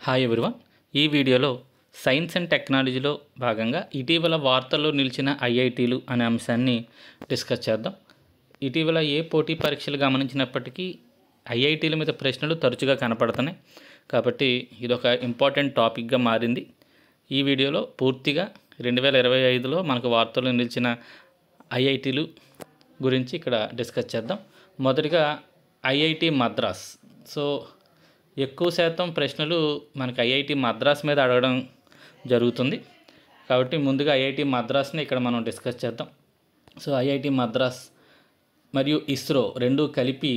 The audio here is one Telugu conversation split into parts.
Hi everyone. ఈ వీడియోలో సైన్స్ అండ్ టెక్నాలజీలో భాగంగా ఇటీవల వార్తల్లో నిలిచిన ఐఐటీలు అనే అంశాన్ని డిస్కస్ చేద్దాం. ఇటీవల ఏ పోటీ పరీక్షలు గమనించినప్పటికీ ఐఐటీల మీద ప్రశ్నలు తరచుగా కనపడుతున్నాయి, కాబట్టి ఇదొక ఇంపార్టెంట్ టాపిక్గా మారింది. ఈ వీడియోలో పూర్తిగా 2025లో మనకు వార్తల్లో నిలిచిన ఐఐటీలు గురించి ఇక్కడ డిస్కస్ చేద్దాం. మొదటిగా ఐఐటి మద్రాస్. సో ఎక్కువ శాతం ప్రశ్నలు మనకి ఐఐటి మద్రాస్ మీద అడగడం జరుగుతుంది, కాబట్టి ముందుగా ఐఐటి మద్రాస్ని ఇక్కడ మనం డిస్కస్ చేద్దాం. సో ఐఐటి మద్రాస్ మరియు ఇస్రో రెండు కలిపి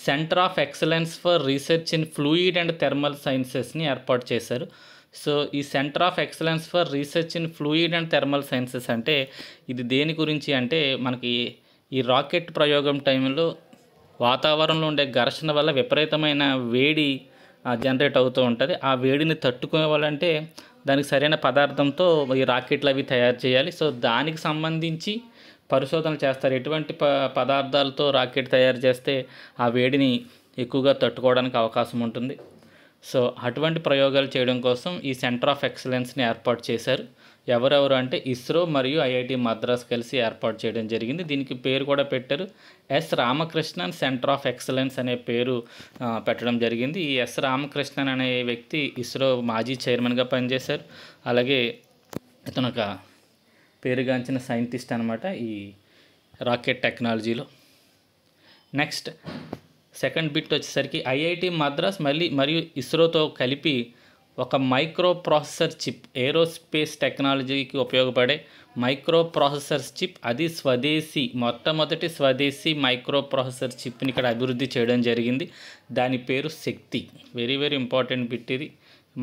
centre of excellence for research in fluid and thermal సైన్సెస్ని ఏర్పాటు చేశారు. సో ఈ centre of excellence for research in fluid and thermal sciences అంటే ఇది దేని గురించి అంటే మనకి ఈ రాకెట్ ప్రయోగం టైంలో వాతావరణంలో ఉండే ఘర్షణ వల్ల విపరీతమైన వేడి జనరేట్ అవుతూ ఉంటుంది. ఆ వేడిని తట్టుకోవాలంటే దానికి సరైన పదార్థంతో ఈ రాకెట్లు అవి తయారు చేయాలి. సో దానికి సంబంధించి పరిశోధనలు చేస్తారు. ఎటువంటి పదార్థాలతో రాకెట్ తయారు చేస్తే ఆ వేడిని ఎక్కువగా తట్టుకోవడానికి అవకాశం ఉంటుంది. సో అటువంటి ప్రయోగాలు చేయడం కోసం ఈ సెంటర్ ఆఫ్ ఎక్సలెన్స్ని ఏర్పాటు చేశారు. ఎవరెవరు అంటే ఇస్రో మరియు ఐఐటి మద్రాస్ కలిసి ఏర్పాటు చేయడం జరిగింది. దీనికి పేరు కూడా పెట్టారు, S Ramakrishnan centre of excellence అనే పేరు పెట్టడం జరిగింది. ఈ ఎస్ రామకృష్ణన్ అనే వ్యక్తి ఇస్రో మాజీ చైర్మన్గా పనిచేశారు. అలాగే ఇతను ఒక పేరుగాంచిన సైంటిస్ట్ అనమాట ఈ రాకెట్ టెక్నాలజీలో. నెక్స్ట్ సెకండ్ బిట్ వచ్చేసరికి ఐఐటి మద్రాస్ మరియు ఇస్రోతో కలిపి ఒక మైక్రో ప్రాసెసర్ చిప్, ఏరోస్పేస్ టెక్నాలజీకి ఉపయోగపడే మైక్రో ప్రాసెసర్ చిప్, అది మొట్టమొదటి స్వదేశీ మైక్రో ప్రాసెసర్ చిప్ని ఇక్కడ అభివృద్ధి చేయడం జరిగింది. దాని పేరు శక్తి. వెరీ వెరీ ఇంపార్టెంట్ బిట్ ఇది.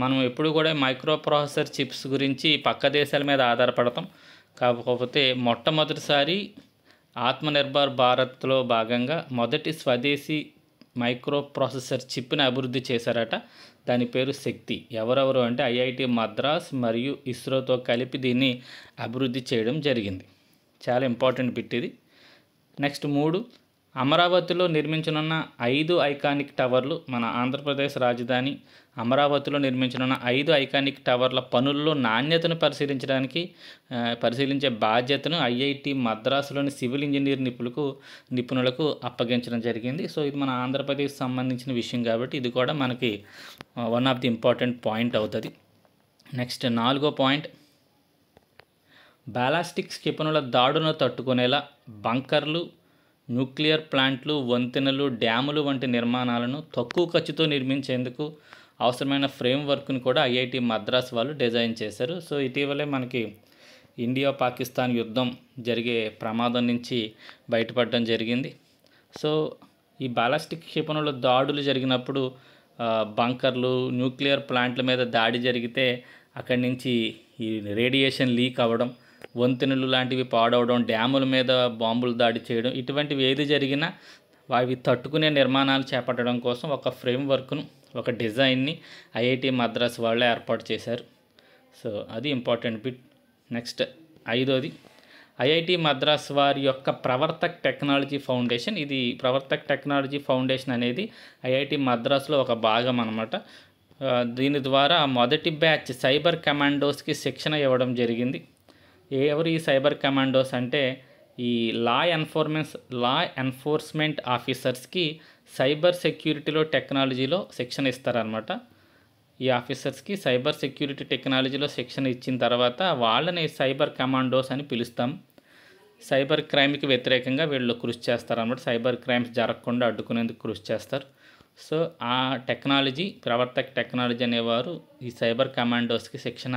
మనం ఎప్పుడు కూడా మైక్రో ప్రాసెసర్ చిప్స్ గురించి పక్క దేశాల మీద ఆధారపడతాం. కాకపోతే మొట్టమొదటిసారి ఆత్మనిర్భర్ భారత్లో భాగంగా మొదటి స్వదేశీ మైక్రో ప్రాసెసర్ చిప్ని అభివృద్ధి చేశారట. దాని పేరు శక్తి. ఎవరెవరు అంటే ఐఐటి మద్రాస్ మరియు ఇస్రోతో కలిపి దీన్ని అభివృద్ధి చేయడం జరిగింది. చాలా ఇంపార్టెంట్ బిట్ ఇది. నెక్స్ట్ 3, అమరావతిలో నిర్మించనున్న 5 ఐకానిక్ టవర్లు, మన ఆంధ్రప్రదేశ్ రాజధాని అమరావతిలో నిర్మించనున్న 5 ఐకానిక్ టవర్ల పనుల్లో నాణ్యతను పరిశీలించే బాధ్యతను ఐఐటి మద్రాసులోని సివిల్ ఇంజనీర్ నిపుణులకు అప్పగించడం జరిగింది. సో ఇది మన ఆంధ్రప్రదేశ్ సంబంధించిన విషయం కాబట్టి ఇది కూడా మనకి one of the important point అవుతుంది. నెక్స్ట్ 4వ పాయింట్, బాలాస్టిక్ క్షిపణుల దాడును తట్టుకునేలా బంకర్లు, న్యూక్లియర్ ప్లాంట్లు, వంతెనలు, డ్యాములు వంటి నిర్మాణాలను తక్కువ ఖర్చుతో నిర్మించేందుకు అవసరమైన ఫ్రేమ్వర్క్ను కూడా ఐఐటి మద్రాస్ వాళ్ళు డిజైన్ చేశారు. సో ఇటీవలే మనకి ఇండియా పాకిస్తాన్ యుద్ధం జరిగే ప్రమాదం నుంచి బయటపడడం జరిగింది. సో ఈ బాలాస్టిక్ క్షిపణుల దాడులు జరిగినప్పుడు బంకర్లు, న్యూక్లియర్ ప్లాంట్ల మీద దాడి జరిగితే అక్కడి నుంచి ఈ రేడియేషన్ లీక్ అవ్వడం, వంతెనలు లాంటివి పాడవడం, డ్యాముల మీద బాంబులు దాడి చేయడం, ఇటువంటివి ఏది జరిగినా అవి తట్టుకునే నిర్మాణాలు చేపట్టడం కోసం ఒక ఫ్రేమ్వర్క్ను, ఒక డిజైన్ని ఐఐటి మద్రాస్ వాళ్ళే ఏర్పాటు చేశారు. సో అది ఇంపార్టెంట్ బిట్. నెక్స్ట్ 5వది, ఐఐటి మద్రాస్ వారి యొక్క ప్రవర్తక్ టెక్నాలజీ ఫౌండేషన్. ఇది ప్రవర్తక్ టెక్నాలజీ ఫౌండేషన్ అనేది ఐఐటి మద్రాస్లో ఒక భాగం అన్నమాట. దీని ద్వారా మొదటి బ్యాచ్ సైబర్ కమాండోస్కి శిక్షణ ఇవ్వడం జరిగింది. ఎవరు ఈ సైబర్ కమాండోస్ అంటే ఈ లా ఎన్ఫోర్స్మెంట్ ఆఫీసర్స్కి సైబర్ సెక్యూరిటీలో టెక్నాలజీలో శిక్షణ ఇస్తారనమాట. ఈ ఆఫీసర్స్కి సైబర్ సెక్యూరిటీ టెక్నాలజీలో శిక్షణ ఇచ్చిన తర్వాత వాళ్ళని సైబర్ కమాండోస్ అని పిలుస్తాం. సైబర్ క్రైమ్కి వ్యతిరేకంగా వీళ్ళు కృషి చేస్తారన్నమాట. సైబర్ క్రైమ్స్ జరగకుండా అడ్డుకునేందుకు కృషి చేస్తారు. సో ఆ టెక్నాలజీ, ప్రవర్తక్ టెక్నాలజీ అనేవారు ఈ సైబర్ కమాండోస్కి శిక్షణ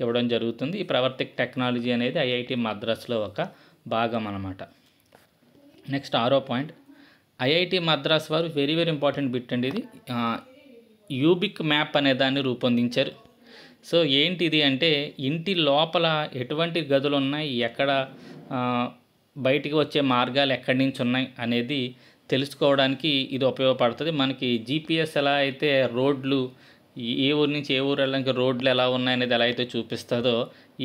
ఇవ్వడం జరుగుతుంది. ఈ ప్రవర్తక్ టెక్నాలజీ అనేది ఐఐటి మద్రాస్లో ఒక భాగం అన్నమాట. నెక్స్ట్ 6వ పాయింట్, ఐఐటి మద్రాస్ వారు వెరీ వెరీ ఇంపార్టెంట్ బిట్ అండి ఇది, యూబిక్ మ్యాప్ అనే దాన్ని రూపొందించారు. సో ఏంటిది అంటే ఇంటి లోపల ఎటువంటి గదులు ఉన్నాయి, ఎక్కడ బయటికి వచ్చే మార్గాలు ఎక్కడి నుంచి ఉన్నాయి అనేది తెలుసుకోవడానికి ఇది ఉపయోగపడుతుంది. మనకి జీపీఎస్ ఎలా అయితే రోడ్లు, ఏ ఊరు నుంచి ఏ ఊరు వెళ్ళడానికి రోడ్లు ఎలా ఉన్నాయనేది ఎలా అయితే చూపిస్తుందో,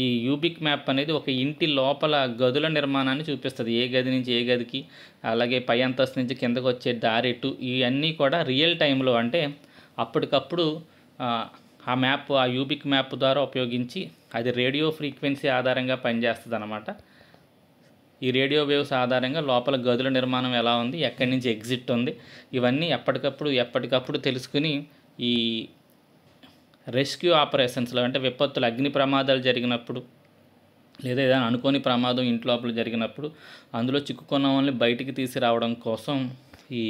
ఈ యూబిక్ మ్యాప్ అనేది ఒక ఇంటి లోపల గదుల నిర్మాణాన్ని చూపిస్తుంది. ఏ గది నుంచి ఏ గదికి, అలాగే పై అంతస్తు నుంచి కిందకు వచ్చే దారెటు, ఇవన్నీ కూడా రియల్ టైంలో అంటే అప్పటికప్పుడు ఆ యూబిక్ మ్యాప్ ద్వారా ఉపయోగించి అది రేడియో ఫ్రీక్వెన్సీ ఆధారంగా పనిచేస్తుంది అన్నమాట. ఈ రేడియో వేవ్స్ ఆధారంగా లోపల గదుల నిర్మాణం ఎలా ఉంది, ఎక్కడి నుంచి ఎగ్జిట్ ఉంది, ఇవన్నీ ఎప్పటికప్పుడు తెలుసుకుని ఈ రెస్క్యూ ఆపరేషన్స్లో, అంటే విపత్తులు, అగ్ని ప్రమాదాలు జరిగినప్పుడు లేదా ఏదైనా అనుకోని ప్రమాదం ఇంటి లోపల జరిగినప్పుడు అందులో చిక్కుకున్న వాళ్ళని బయటికి తీసుకురావడం కోసం ఈ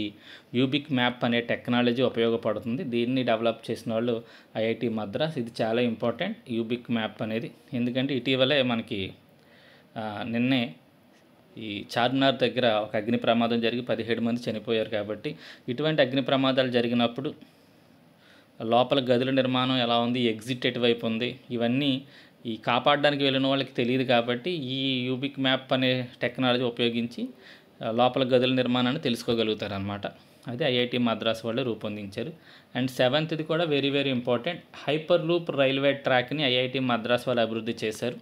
యూబిక్ మ్యాప్ అనే టెక్నాలజీ ఉపయోగపడుతుంది. దీన్ని డెవలప్ చేసిన వాళ్ళు ఐఐటి మద్రాస్. ఇది చాలా ఇంపార్టెంట్ యూబిక్ మ్యాప్ అనేది, ఎందుకంటే ఇటీవలే మనకి నిన్నే ఈ చార్మినార్ దగ్గర ఒక అగ్ని ప్రమాదం జరిగి 17 మంది చనిపోయారు. కాబట్టి ఇటువంటి అగ్ని ప్రమాదాలు జరిగినప్పుడు లోపల గదుల నిర్మాణం ఎలా ఉంది, ఎగ్జిట్ ఎటువైపు ఉంది, ఇవన్నీ ఈ కాపాడడానికి వెళ్ళిన వాళ్ళకి తెలియదు. కాబట్టి ఈ యూబిక్ మ్యాప్ అనే టెక్నాలజీ ఉపయోగించి లోపల గదుల నిర్మాణాన్ని తెలుసుకోగలుగుతారు అన్నమాట. అది ఐఐటి మద్రాస్ వాళ్ళు రూపొందించారు. అండ్ 7th కూడా very very important, hyperloop railway ట్రాక్ని ఐఐటి మద్రాస్ వాళ్ళు అభివృద్ధి చేశారు.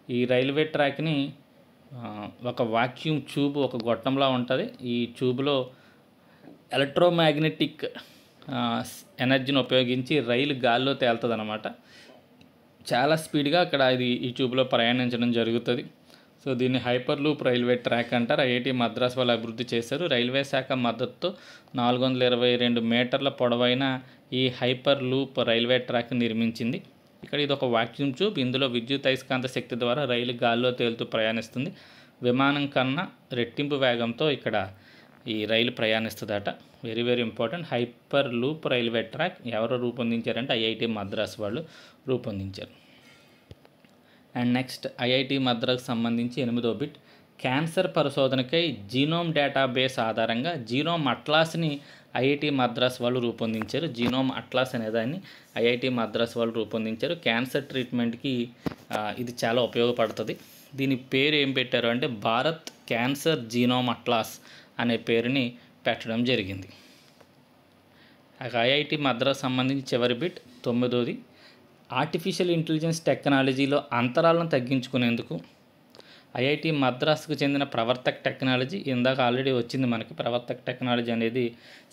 ఈ రైల్వే ట్రాక్ని ఒక వాక్యూమ్ ట్యూబ్, ఒక గొట్టంలా ఉంటుంది. ఈ ట్యూబ్లో ఎలక్ట్రోమాగ్నెటిక్ ఎనర్జీని ఉపయోగించి రైలు గాల్లో తేలుతుంది అన్నమాట. చాలా స్పీడ్గా అక్కడ ఈ ట్యూబ్లో ప్రయాణించడం జరుగుతుంది. సో దీన్ని హైపర్ లూప్ రైల్వే ట్రాక్ అంటారు. ఐఐటి మద్రాస్ వాళ్ళు అభివృద్ధి చేశారు. రైల్వే శాఖ మద్దతుతో 422 మీటర్ల పొడవైన ఈ హైపర్ లూప్ రైల్వే ట్రాక్ నిర్మించింది. ఇక్కడ ఇది ఒక వాక్యూమ్ ట్యూబ్. ఇందులో విద్యుత్ అయస్కాంత శక్తి ద్వారా రైలు గాల్లో తేలుతూ ప్రయాణిస్తుంది. విమానం కన్నా రెట్టింపు వేగంతో ఇక్కడ ఈ రైలు ప్రయాణిస్తుందట. Very very important, hyperloop railway track ఎవరు రూపొందించారంటే ఐఐటి మద్రాస్ వాళ్ళు రూపొందించారు. అండ్ నెక్స్ట్ ఐఐటి మద్రాస్ సంబంధించి 8వ బిట్, క్యాన్సర్ పరిశోధనకై జీనోమ్ డేటాబేస్ ఆధారంగా జీనోమ్ అట్లాస్ని ఐఐటి మద్రాస్ వాళ్ళు రూపొందించారు. జీనోమ్ అట్లాస్ అనేదాన్ని ఐఐటి మద్రాస్ వాళ్ళు రూపొందించారు. క్యాన్సర్ ట్రీట్మెంట్కి ఇది చాలా ఉపయోగపడుతుంది. దీని పేరు ఏం పెట్టారు అంటే భారత్ క్యాన్సర్ జీనోమ్ అట్లాస్ అనే పేరుని పెట్టడం జరిగింది. ఐఐటి మద్రాస్ సంబంధించి చివరి బిట్ 9వది, ఆర్టిఫిషియల్ ఇంటెలిజెన్స్ టెక్నాలజీలో అంతరాలను తగ్గించుకునేందుకు ఐఐటి మద్రాస్కు చెందిన ప్రవర్తక్ టెక్నాలజీ, ఇందాక ఆల్రెడీ వచ్చింది మనకి ప్రవర్తక్ టెక్నాలజీ అనేది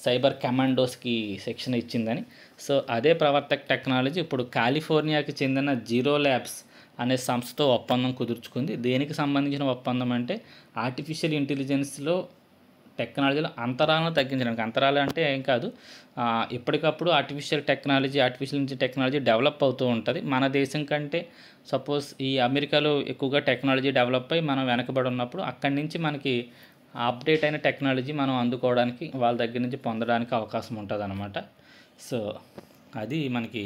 సైబర్ కమాండోస్కి శిక్షణ ఇచ్చిందని. సో అదే ప్రవర్తక్ టెక్నాలజీ ఇప్పుడు కాలిఫోర్నియాకి చెందిన జీరో ల్యాబ్స్ అనే సంస్థతో ఒప్పందం కుదుర్చుకుంది. దేనికి సంబంధించిన ఒప్పందం అంటే ఆర్టిఫిషియల్ ఇంటెలిజెన్స్లో టెక్నాలజీలో అంతరాలను తగ్గించడానికి. అంతరాలు అంటే ఏం కాదు, ఎప్పటికప్పుడు ఆర్టిఫిషియల్ టెక్నాలజీ డెవలప్ అవుతూ ఉంటుంది. మన దేశం కంటే సపోజ్ ఈ అమెరికాలో ఎక్కువగా టెక్నాలజీ డెవలప్ అయ్యి మనం వెనకబడి ఉన్నప్పుడు అక్కడి నుంచి మనకి అప్డేట్ అయిన టెక్నాలజీ మనం అందుకోవడానికి వాళ్ళ దగ్గర నుంచి పొందడానికి అవకాశం ఉంటుంది అన్నమాట. సో అది మనకి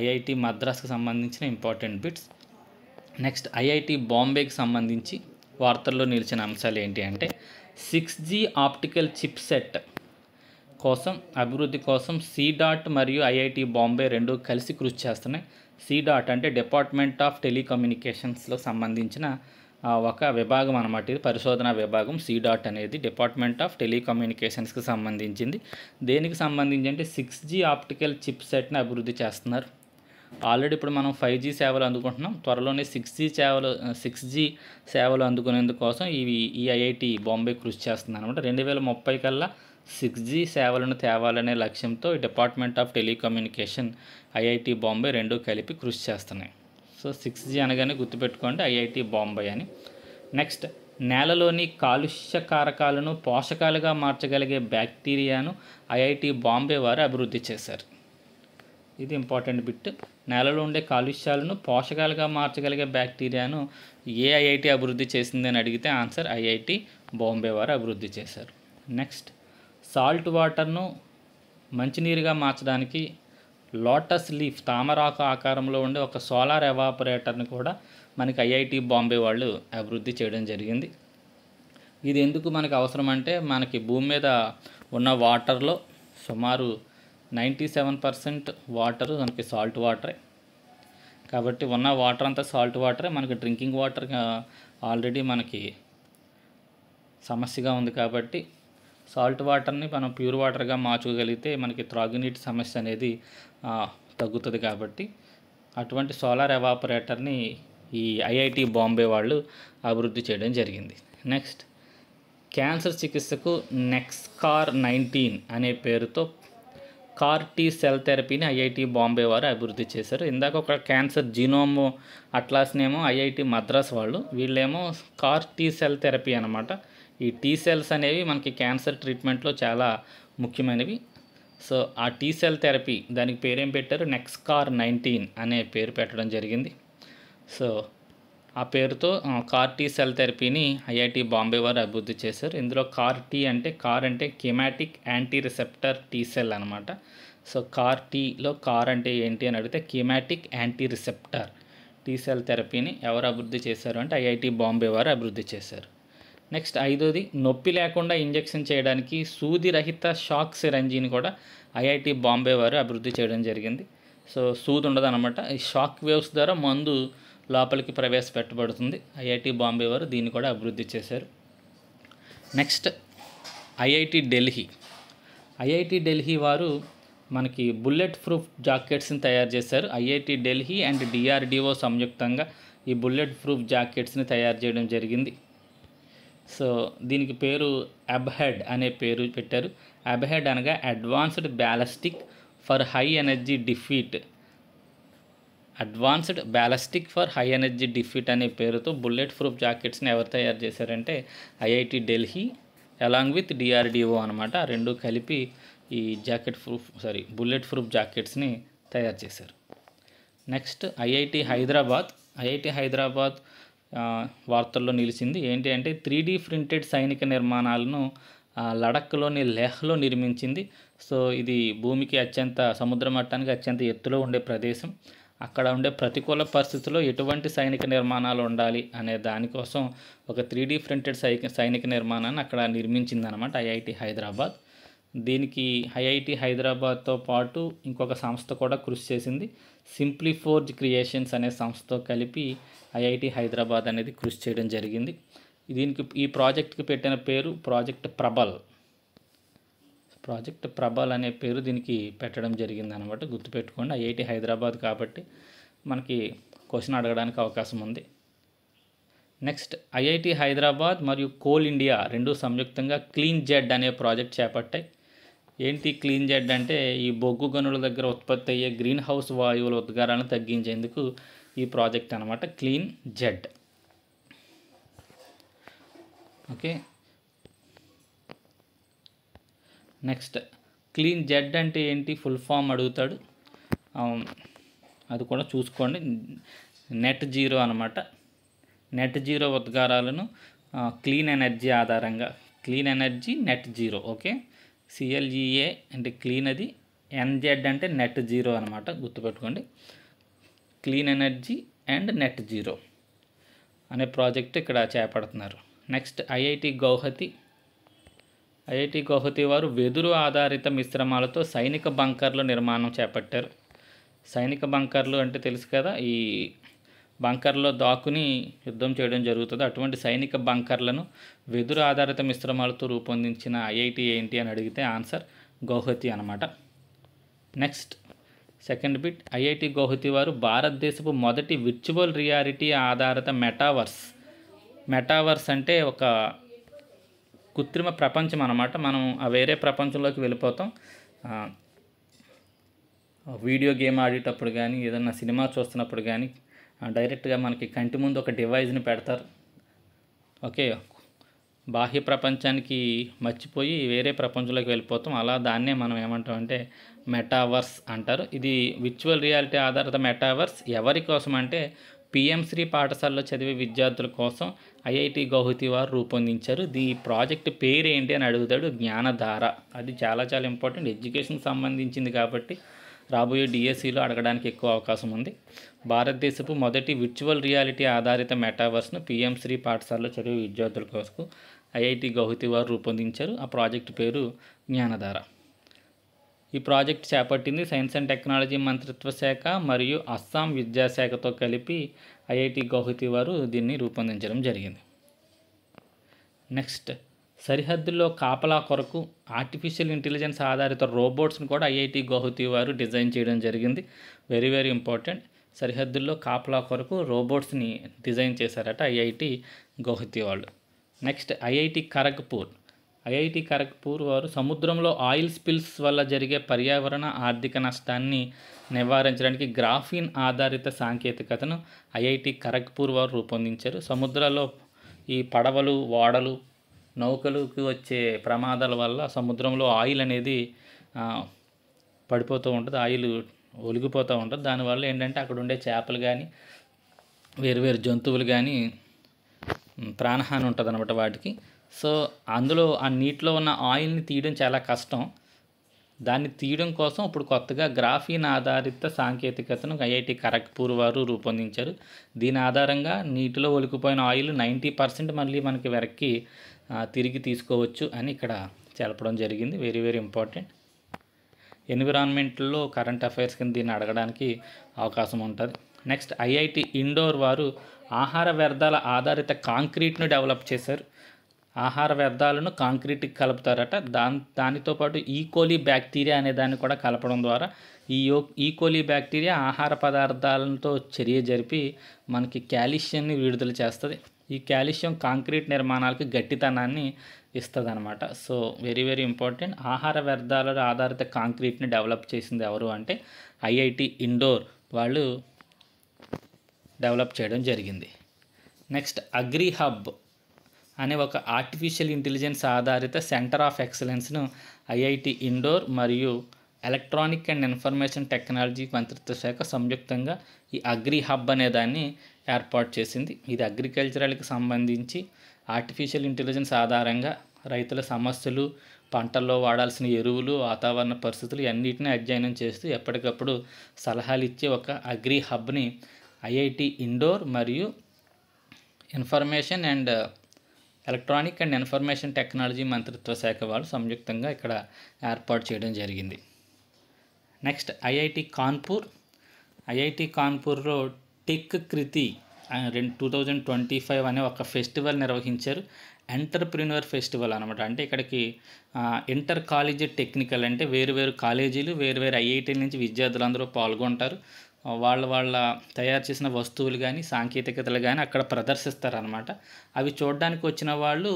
ఐఐటి మద్రాస్కి సంబంధించిన ఇంపార్టెంట్ బిట్స్. నెక్స్ట్ ఐఐటి బాంబేకి సంబంధించి వార్తల్లో నిలిచిన అంశాలు ఏంటి అంటే 6G ఆప్టికల్ చిప్ సెట్ అభివృద్ధి కోసం CDOT మరియు ఐఐటి బాంబే రెండు కలిసి కృషి చేస్తున్నాయి. CDOT అంటే డిపార్ట్మెంట్ ఆఫ్ టెలికమ్యూనికేషన్స్లో సంబంధించిన ఒక విభాగం అన్నమాట. ఇది పరిశోధనా విభాగం. CDOT అనేది డిపార్ట్మెంట్ ఆఫ్ టెలికమ్యూనికేషన్స్కి సంబంధించింది. దేనికి సంబంధించి అంటే 6G ఆప్టికల్ చిప్ సెట్ని అభివృద్ధి చేస్తున్నారు. ఆల్రెడీ ఇప్పుడు మనం 5G సేవలు అందుకుంటున్నాం. త్వరలోనే 6G సేవలు అందుకునేందుకోసం ఈ ఐఐటి బాంబే కృషి చేస్తుంది అనమాట. 2030 కల్లా 6G సేవలను తేవాలనే లక్ష్యంతో ఈ department of telecommunication, IIT Bombay రెండు కలిపి కృషి చేస్తున్నాయి. సో 6G అనగానే గుర్తుపెట్టుకోండి ఐఐటి బాంబే అని. నెక్స్ట్, నేలలోని కాలుష్య కారకాలను పోషకాలుగా మార్చగలిగే బ్యాక్టీరియాను ఐఐటి బాంబే వారు అభివృద్ధి చేశారు. ఇది ఇంపార్టెంట్ బిట్. నేలలో ఉండే కాలుష్యాలను పోషకాలుగా మార్చగలిగే బ్యాక్టీరియాను ఏ ఐఐటి అభివృద్ధి చేసిందని అడిగితే ఆన్సర్ ఐఐటి బాంబే వారు అభివృద్ధి చేశారు. నెక్స్ట్, సాల్ట్ వాటర్ను మంచినీరుగా మార్చడానికి లోటస్ లీఫ్ తామరాకు ఆకారంలో ఉండే ఒక సోలార్ ఎవాపరేటర్ని కూడా మనకి ఐఐటి బాంబే వాళ్ళు అభివృద్ధి చేయడం జరిగింది. ఇది ఎందుకు మనకు అవసరం అంటే మనకి భూమి మీద ఉన్న వాటర్లో సుమారు 97% వాటరు మనకి సాల్ట్ వాటరే. కాబట్టి ఉన్న వాటర్ అంతా సాల్ట్ వాటరే. మనకి డ్రింకింగ్ వాటర్ ఆల్రెడీ మనకి సమస్యగా ఉంది. కాబట్టి సాల్ట్ వాటర్ని మనం ప్యూర్ వాటర్గా మార్చుకోగలిగితే మనకి త్రాగునీటి సమస్య అనేది తగ్గుతుంది. కాబట్టి అటువంటి సోలార్ ఎవాపరేటర్ని ఈ ఐఐటి బాంబే వాళ్ళు అభివృద్ధి చేయడం జరిగింది. నెక్స్ట్, క్యాన్సర్ చికిత్సకు నెక్స్కార్ 19 అనే పేరుతో కార్ టీ సెల్ థెరపీని ఐఐటి బాంబే వారు అభివృద్ధి చేశారు. ఇందాక ఒక క్యాన్సర్ జీనోమ్ అట్లాస్నేమో ఐఐటి మద్రాస్ వాళ్ళు, వీళ్ళేమో కార్ టీ సెల్ థెరపీ అనమాట. ఈ టీ సెల్స్ అనేవి మనకి క్యాన్సర్ ట్రీట్మెంట్లో చాలా ముఖ్యమైనవి. సో ఆ టీ సెల్ థెరపీ దానికి పేరేం పెట్టారు, నెక్స్కార్ 19 అనే పేరు పెట్టడం జరిగింది. సో ఆ పేరుతో కార్ టీ సెల్ థెరపీని ఐఐటి బాంబే వారు అభివృద్ధి చేశారు. ఇందులో కార్ టీ అంటే కార్ అంటే chimeric anti receptor T cell అనమాట. సో కార్ టీలో కార్ అంటే ఏంటి అని అడిగితే chimeric anti receptor T cell థెరపీని ఎవరు అభివృద్ధి చేశారు అంటే ఐఐటి బాంబే వారు అభివృద్ధి చేశారు. నెక్స్ట్ 5వది, నొప్పి లేకుండా ఇంజెక్షన్ చేయడానికి సూది రహిత షాక్ సిరంజీని కూడా ఐఐటి బాంబే వారు అభివృద్ధి చేయడం జరిగింది. సో సూది ఉండదు అనమాట, ఈ షాక్ వేవ్స్ ద్వారా మందు లోపలికి ప్రవేశపెట్టబడుతుంది. ఐఐటి బాంబే వారు దీన్ని కూడా అభివృద్ధి చేశారు. Next IIT Delhi. IIT Delhi వారు మనకి బుల్లెట్ ప్రూఫ్ జాకెట్స్ని తయారు చేశారు. ఐఐటి ఢిల్లీ అండ్ డిఆర్డిఓ సంయుక్తంగా ఈ బుల్లెట్ ప్రూఫ్ జాకెట్స్ని తయారు చేయడం జరిగింది. సో దీనికి పేరు అబ్హెడ్ అనే పేరు పెట్టారు. అబ్హెడ్ అనగా advanced ballistic for high energy defeat. Advanced ballistic for high energy defeat అనే పేరుతో బుల్లెట్ ప్రూఫ్ జాకెట్స్ని ఎవరు తయారు చేశారంటే IIT Delhi along with DRDO అనమాట. ఆ రెండు కలిపి ఈ బుల్లెట్ ప్రూఫ్ జాకెట్స్ని తయారు చేశారు. Next IIT Hyderabad. IIT Hyderabad వార్తల్లో నిలిచింది. ఏంటి అంటే 3D ప్రింటెడ్ సైనిక నిర్మాణాలను లడఖ్లోని లేహ్లో నిర్మించింది. సో ఇది భూమికి సముద్ర మట్టానికి అత్యంత ఎత్తులో ఉండే ప్రదేశం. అక్కడ ఉండే ప్రతికూల పరిస్థితుల్లో ఎటువంటి సైనిక నిర్మాణాలు ఉండాలి అనే దానికోసం ఒక 3D ప్రింటెడ్ సైనిక నిర్మాణాన్ని అక్కడ నిర్మించిందనమాట ఐఐటి హైదరాబాద్. దీనికి ఐఐటి హైదరాబాద్తో పాటు ఇంకొక సంస్థ కూడా కృషి చేసింది. సింప్లిఫోర్జ్ క్రియేషన్స్ అనే సంస్థతో కలిపి ఐఐటి హైదరాబాద్ అనేది కృషి చేయడం జరిగింది. ఈ ప్రాజెక్ట్కి పెట్టిన పేరు ప్రాజెక్ట్ ప్రభల్ అనే పేరు దీనికి పెట్టడం జరిగింది అనమాట. గుర్తుపెట్టుకోండి, ఐఐటి హైదరాబాద్ కాబట్టి మనకి క్వశ్చన్ అడగడానికి అవకాశం ఉంది. నెక్స్ట్ ఐఐటి హైదరాబాద్ మరియు కోల్ ఇండియా రెండు సంయుక్తంగా క్లీన్ జెడ్ అనే ప్రాజెక్ట్ చేపట్టాయి. ఏంటి క్లీన్ జెడ్ అంటే ఈ బొగ్గు గనుల దగ్గర ఉత్పత్తి అయ్యే గ్రీన్ హౌస్ వాయువుల ఉద్గారాలను తగ్గించేందుకు ఈ ప్రాజెక్ట్ అనమాట clean Z. Okay, next clean Z అంటే ఏంటి, ఫుల్ ఫామ్ అడుగుతాడు, అది కూడా చూసుకోండి. నెట్ జీరో అనమాట. నెట్ జీరో ఉద్గారాలను క్లీన్ ఎనర్జీ ఆధారంగా, clean energy net zero. Okay, CLEA అంటే క్లీన్, అది NZ అంటే నెట్ జీరో అనమాట. గుర్తుపెట్టుకోండి, clean energy and net zero అనే ప్రాజెక్ట్ ఇక్కడ చేపడుతున్నారు. Next IIT Guwahati. IIT Guwahati వారు వెదురు ఆధారిత మిశ్రమాలతో సైనిక బంకర్ల నిర్మాణం చేపట్టారు. సైనిక బంకర్లు అంటే తెలుసు కదా, ఈ బంకర్లో దాక్కుని యుద్ధం చేయడం జరుగుతుంది. అటువంటి సైనిక బంకర్లను వెదురు ఆధారిత మిశ్రమాలతో రూపొందించిన ఐఐటి ఏంటి అని అడిగితే ఆన్సర్ గౌహతి అనమాట. Next second bit, IIT Guwahati వారు భారతదేశపు మొదటి విర్చువల్ రియాలిటీ ఆధారిత మెటావర్స్ అంటే ఒక కృత్రిమ ప్రపంచం అనమాట. మనం వేరే ప్రపంచంలోకి వెళ్ళిపోతాం. వీడియో గేమ్ ఆడేటప్పుడు కానీ, ఏదన్నా సినిమా చూస్తున్నప్పుడు కానీ డైరెక్ట్గా మనకి కంటి ముందు ఒక డివైజ్ని పెడతారు. ఓకే, బాహ్య ప్రపంచానికి మర్చిపోయి వేరే ప్రపంచంలోకి వెళ్ళిపోతాం. అలా దాన్నే మనం ఏమంటాం అంటే మెటావర్స్ అంటారు. ఇది విర్చువల్ రియాలిటీ ఆధారిత మెటావర్స్ ఎవరి కోసం అంటే PMశ్రీ పాఠశాలలో చదివే విద్యార్థుల కోసం ఐఐటి గౌహతి వారు రూపొందించారు. ఈ ప్రాజెక్ట్ పేరు ఏంటి అని అడుగుతాడు, జ్ఞానధార. అది చాలా చాలా ఇంపార్టెంట్, ఎడ్యుకేషన్కి సంబంధించింది కాబట్టి రాబోయే డిఎస్సిలో అడగడానికి ఎక్కువ అవకాశం ఉంది. భారతదేశపు మొదటి విర్చువల్ రియాలిటీ ఆధారిత మెటావర్స్ను PMశ్రీ పాఠశాలలో చదివే విద్యార్థుల కోసం ఐఐటి గౌహతి వారు రూపొందించారు. ఆ ప్రాజెక్ట్ పేరు జ్ఞానధార. ఈ ప్రాజెక్ట్ చేపట్టింది సైన్స్ అండ్ టెక్నాలజీ మంత్రిత్వ శాఖ మరియు అస్సాం విద్యాశాఖతో కలిపి ఐఐటి గౌహతి వారు దీన్ని రూపొందించడం జరిగింది. నెక్స్ట్, సరిహద్దుల్లో కాపలా కొరకు ఆర్టిఫిషియల్ ఇంటెలిజెన్స్ ఆధారిత రోబోట్స్ని కూడా ఐఐటి గౌహతి వారు డిజైన్ చేయడం జరిగింది. Very very important. సరిహద్దుల్లో కాపలా కొరకు రోబోట్స్ని డిజైన్ చేశారట ఐఐటి గౌహతి వాళ్ళు. Next, IIT Kharagpur. IIT Kharagpur వారు సముద్రంలో ఆయిల్ స్పిల్స్ వల్ల జరిగే పర్యావరణ ఆర్థిక నష్టాన్ని నివారించడానికి గ్రాఫీన్ ఆధారిత సాంకేతికతను ఐఐటి ఖరగ్పూర్ వారు రూపొందించారు. సముద్రాల్లో ఈ పడవలు, ఓడలు, నౌకలకు వచ్చే ప్రమాదాల వల్ల సముద్రంలో ఆయిల్ అనేది పడిపోతూ ఉంటుంది, ఆయిల్ ఒలిగిపోతూ ఉంటుంది. దానివల్ల ఏంటంటే అక్కడ ఉండే చేపలు కానీ వేరు జంతువులు కానీ ప్రాణహాని ఉంటుంది అనమాట వాటికి. సో అందులో ఆ నీటిలో ఉన్న ఆయిల్ని తీయడం చాలా కష్టం. దాన్ని తీయడం కోసం ఇప్పుడు కొత్తగా గ్రాఫీన్ ఆధారిత సాంకేతికతను ఐఐటి ఖరగ్పూర్ వారు రూపొందించారు. దీని ఆధారంగా నీటిలో ఒలికిపోయిన ఆయిల్ 90% మళ్ళీ మనకి వెనక్కి తిరిగి తీసుకోవచ్చు అని ఇక్కడ తెలపడం జరిగింది. Very important. ఎన్విరాన్మెంట్లో కరెంట్ అఫైర్స్ కింద దీన్ని అడగడానికి అవకాశం ఉంటుంది. నెక్స్ట్, ఐఐటి ఇండోర్ వారు ఆహార వ్యర్థాల ఆధారిత కాంక్రీట్ను డెవలప్ చేశారు. ఆహార వ్యర్థాలను కాంక్రీట్కి కలుపుతారట. దానితో పాటు ఈకోలీ బ్యాక్టీరియా అనే దాన్ని కూడా కలపడం ద్వారా ఈకోలీ బ్యాక్టీరియా ఆహార పదార్థాలతో చర్య జరిపి మనకి కాల్షియంని విడుదల చేస్తుంది. ఈ కాల్షియం కాంక్రీట్ నిర్మాణాలకు గట్టితనాన్ని ఇస్తుంది అనమాట. So very important. ఆహార వ్యర్థాల ఆధారిత కాంక్రీట్ని డెవలప్ చేసింది ఎవరు అంటే ఐఐటి ఇండోర్ వాళ్ళు డెవలప్ చేయడం జరిగింది. నెక్స్ట్, అగ్రి హబ్ అనే ఒక ఆర్టిఫిషియల్ ఇంటెలిజెన్స్ ఆధారిత సెంటర్ ఆఫ్ ఎక్సలెన్స్ను ఐఐటి ఇండోర్ మరియు ఎలక్ట్రానిక్ అండ్ ఇన్ఫర్మేషన్ టెక్నాలజీ మంత్రిత్వ శాఖ సంయుక్తంగా ఈ అగ్రి హబ్ అనే దాన్ని ఏర్పాటు చేసింది. ఇది అగ్రికల్చరల్కి సంబంధించి ఆర్టిఫిషియల్ ఇంటెలిజెన్స్ ఆధారంగా రైతుల సమస్యలు, పంటల్లో వాడాల్సిన ఎరువులు, వాతావరణ పరిస్థితులు అన్నిటిని అధ్యయనం చేస్తూ ఎప్పటికప్పుడు సలహాలు ఇచ్చే ఒక అగ్రి హబ్ని ఐఐటి ఇండోర్ మరియు ఎలక్ట్రానిక్ అండ్ ఇన్ఫర్మేషన్ టెక్నాలజీ మంత్రిత్వ శాఖ వాళ్ళు సంయుక్తంగా ఇక్కడ ఏర్పాటు చేయడం జరిగింది. నెక్స్ట్, ఐఐటి కాన్పూర్లో టెక్ కృతి 2025 అనే ఒక ఫెస్టివల్ నిర్వహించారు. ఎంటర్ప్రిన్యూర్ ఫెస్టివల్ అనమాట. అంటే ఇక్కడికి ఇంటర్ కాలేజీ టెక్నికల్ అంటే వేరు కాలేజీలు, వేరు ఐఐటి నుంచి విద్యార్థులందరూ పాల్గొంటారు. వాళ్ళ తయారు చేసిన వస్తువులు కానీ సాంకేతికతలు కానీ అక్కడ ప్రదర్శిస్తారనమాట. అవి చూడడానికి వచ్చిన వాళ్ళు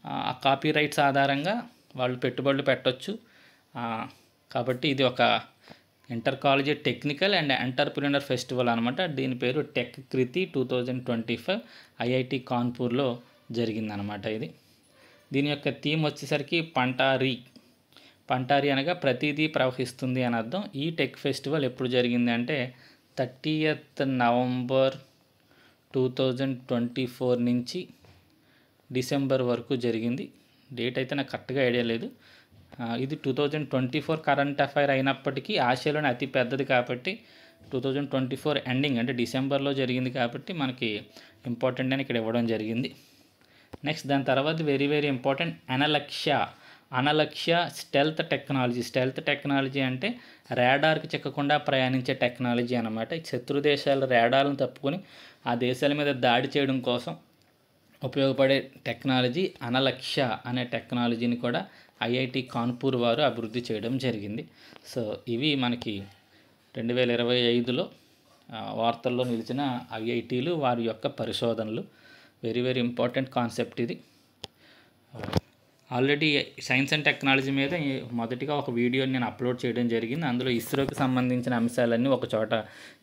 ఆ కాపీ రైట్స్ ఆధారంగా వాళ్ళు పెట్టుబడులు పెట్టవచ్చు. కాబట్టి ఇది ఒక inter college technical and entrepreneur festival అనమాట. దీని పేరు టెక్ కృతి 2025 ఐఐటి కాన్పూర్లో జరిగిందనమాట. దీని యొక్క థీమ్ వచ్చేసరికి పంటారి అనగా ప్రతిదీ ప్రవహిస్తుంది అని అర్థం. ఈ టెక్ ఫెస్టివల్ ఎప్పుడు జరిగింది అంటే 30th నవంబర్ 2024 నుంచి డిసెంబర్ వరకు జరిగింది. డేట్ అయితే నాకు కరెక్ట్గా ఐడియా లేదు. ఇది 2024 కరెంట్ అఫైర్ అయినప్పటికీ ఆసియాలోనే అతి పెద్దది కాబట్టి 2024 ఎండింగ్ అంటే డిసెంబర్లో జరిగింది కాబట్టి మనకి ఇంపార్టెంట్ అని ఇక్కడ ఇవ్వడం జరిగింది. నెక్స్ట్, దాని తర్వాత వెరీ ఇంపార్టెంట్ అనలక్ష్య స్టెల్త్ టెక్నాలజీ అంటే రాడార్కి చిక్కకుండా ప్రయాణించే టెక్నాలజీ అనమాట. శత్రు దేశాల రాడార్లను తప్పుకొని ఆ దేశాల మీద దాడి చేయడం కోసం ఉపయోగపడే టెక్నాలజీ అనలక్ష్య అనే టెక్నాలజీని కూడా ఐఐటి కాన్పూర్ వారు అభివృద్ధి చేయడం జరిగింది. సో ఇవి మనకి 2025లో వార్తల్లో నిలిచిన ఐఐటీలు వారి యొక్క పరిశోధనలు. వెరీ ఇంపార్టెంట్ కాన్సెప్ట్ ఇది. ఆల్రెడీ సైన్స్ అండ్ టెక్నాలజీ మీద మొదటిగా ఒక వీడియోని నేను అప్లోడ్ చేయడం జరిగింది. అందులో ఇస్రోకి సంబంధించిన అంశాలన్నీ ఒక చోట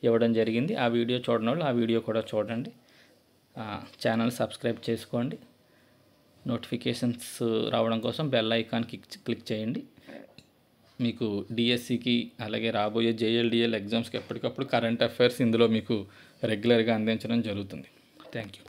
ఇవ్వడం జరిగింది. ఆ వీడియో చూడని వాళ్ళు ఆ వీడియో కూడా చూడండి. ఛానల్ సబ్స్క్రైబ్ చేసుకోండి. నోటిఫికేషన్స్ రావడం కోసం బెల్ ఐకాన్ క్లిక్ చేయండి. మీకు డిఎస్సికి అలాగే రాబోయే జేఎల్డిఎల్ ఎగ్జామ్స్కి ఎప్పటికప్పుడు కరెంట్ అఫైర్స్ ఇందులో మీకు రెగ్యులర్గా అందించడం జరుగుతుంది. Thank you.